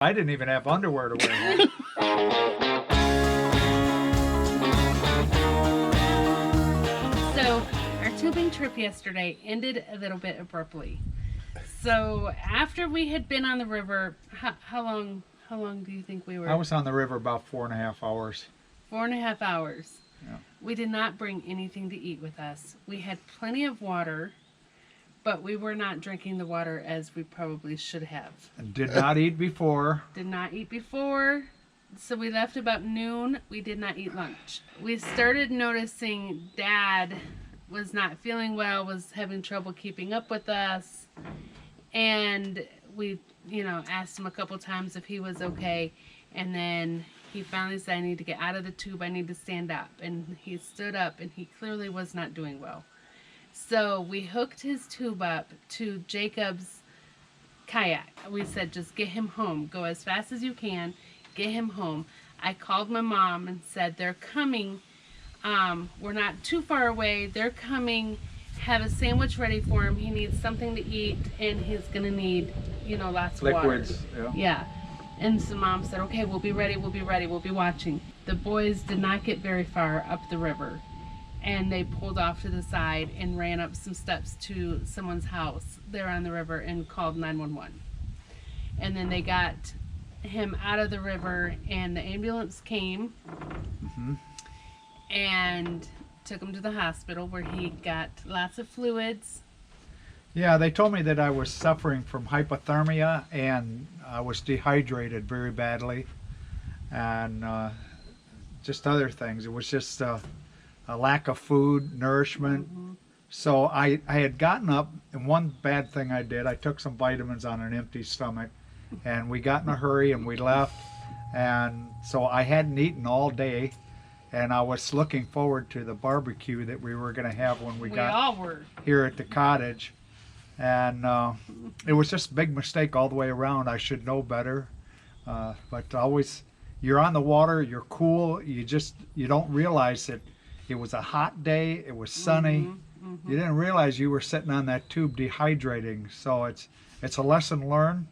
I didn't even have underwear to wear home. So our tubing trip yesterday ended a little bit abruptly. So after we had been on the river, how long do you think we were? I was on the river about 4.5 hours. 4.5 hours. Yeah. We did not bring anything to eat with us. We had plenty of water, but we were not drinking the water as we probably should have. And did not eat before. Did not eat before. So we left about noon. We did not eat lunch. We started noticing Dad was not feeling well, was having trouble keeping up with us. And we, asked him a couple times if he was okay. And then he finally said, I need to get out of the tube. I need to stand up. And he stood up, and he clearly was not doing well. So we hooked his tube up to Jacob's kayak. We said, just get him home. Go as fast as you can. Get him home. I called my mom and said, they're coming. We're not too far away. They're coming. Have a sandwich ready for him. He needs something to eat, and he's going to need, lots of Liquids. water. Yeah. And so Mom said, okay, we'll be ready. We'll be ready. We'll be watching. The boys did not get very far up the river. And they pulled off to the side and ran up some steps to someone's house there on the river and called 911. And then they got him out of the river, and the ambulance came and took him to the hospital where he got lots of fluids. Yeah, they told me that I was suffering from hypothermia and I was dehydrated very badly, and just other things. It was just a lack of food, nourishment. So I had gotten up, and one bad thing I did, I took some vitamins on an empty stomach, and we got in a hurry and we left, and so I hadn't eaten all day, and I was looking forward to the barbecue that we were going to have when we got all were here at the cottage. And it was just a big mistake all the way around. I should know better, but always, you're on the water, you're cool, you don't realize that it was a hot day, it was sunny. You didn't realize you were sitting on that tube dehydrating. So it's a lesson learned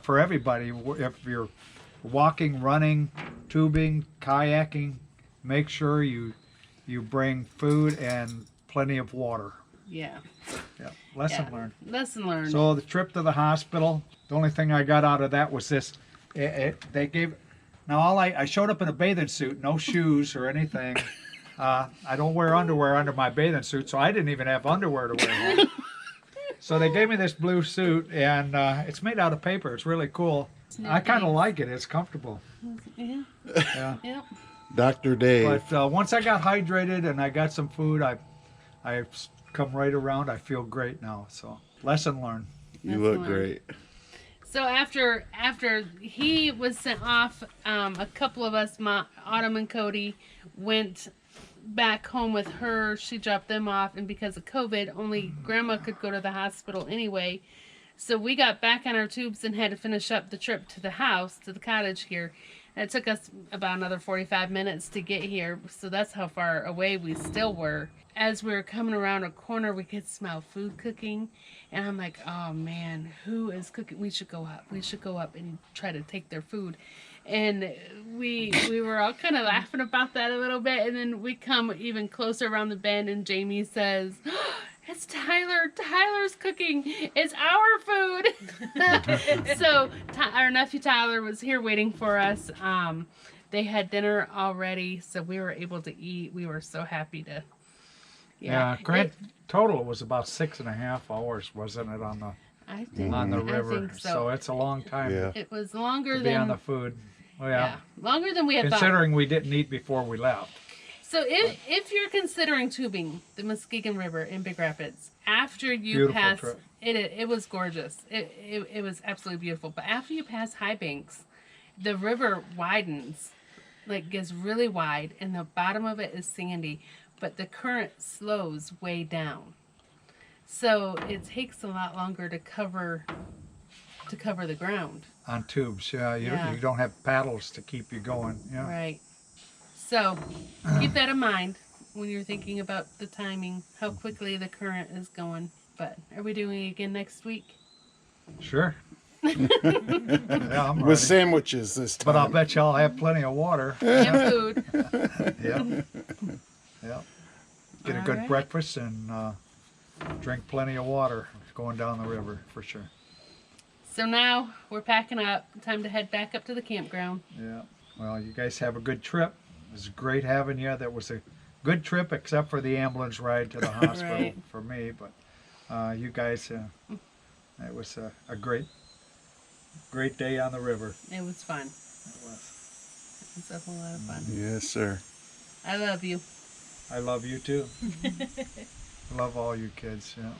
for everybody. If you're walking, running, tubing, kayaking, make sure you bring food and plenty of water. Yeah. Lesson learned. Lesson learned. So the trip to the hospital, the only thing I got out of that was this. They gave. Now I showed up in a bathing suit, no shoes or anything. I don't wear underwear under my bathing suit, so I didn't even have underwear to wear home. So they gave me this blue suit, and it's made out of paper. It's really cool. I kind of like it. It's comfortable. Yeah. Yeah. Yep. Dr. Dave. But once I got hydrated and I got some food, I've come right around. I feel great now. So lesson learned. You look great. So after he was sent off, a couple of us, Autumn and Cody, went back home with her. She dropped them off, and because of COVID, only Grandma could go to the hospital anyway. So we got back on our tubes and had to finish up the trip to the house, to the cottage here. And it took us about another 45 minutes to get here, so that's how far away we still were. As we were coming around a corner, we could smell food cooking, and I'm like, oh man, who is cooking? We should go up. We should go up and try to take their food. And we were all kind of laughing about that a little bit, and then we come even closer around the bend, and Jamie says, it's Tyler. Tyler's cooking. It's our food. So our nephew Tyler was here waiting for us. They had dinner already, so we were able to eat. We were so happy to. Yeah, grand total was about 6.5 hours, wasn't it, on the river? I think so. So it's a long time. Yeah. It was longer to than be on the food. Well, yeah. Longer than we had thought. Considering we didn't eat before we left. So if you're considering tubing the Muskegon River in Big Rapids, after you Beautiful pass trip. it was gorgeous. It was absolutely beautiful. But after you pass High Banks, the river widens, like gets really wide, and the bottom of it is sandy, but the current slows way down. So it takes a lot longer to cover the ground. On tubes, yeah. You don't have paddles to keep you going. Yeah. Right. So keep that in mind when you're thinking about the timing, how quickly the current is going. But are we doing it again next week? Sure. Yeah, I'm With ready. sandwiches this time. But I'll bet you I'll have plenty of water. And food. Yep. Yep. Get a good Alright. breakfast and drink plenty of water going down the river for sure. So now we're packing up. Time to head back up to the campground. Yeah. Well, you guys have a good trip. It was great having you. That was a good trip, except for the ambulance ride to the hospital Right. for me. But you guys, it was a great day on the river. It was fun. It was. It was a whole lot of fun. Yes, sir. I love you. I love you too. I love all you kids. Yeah.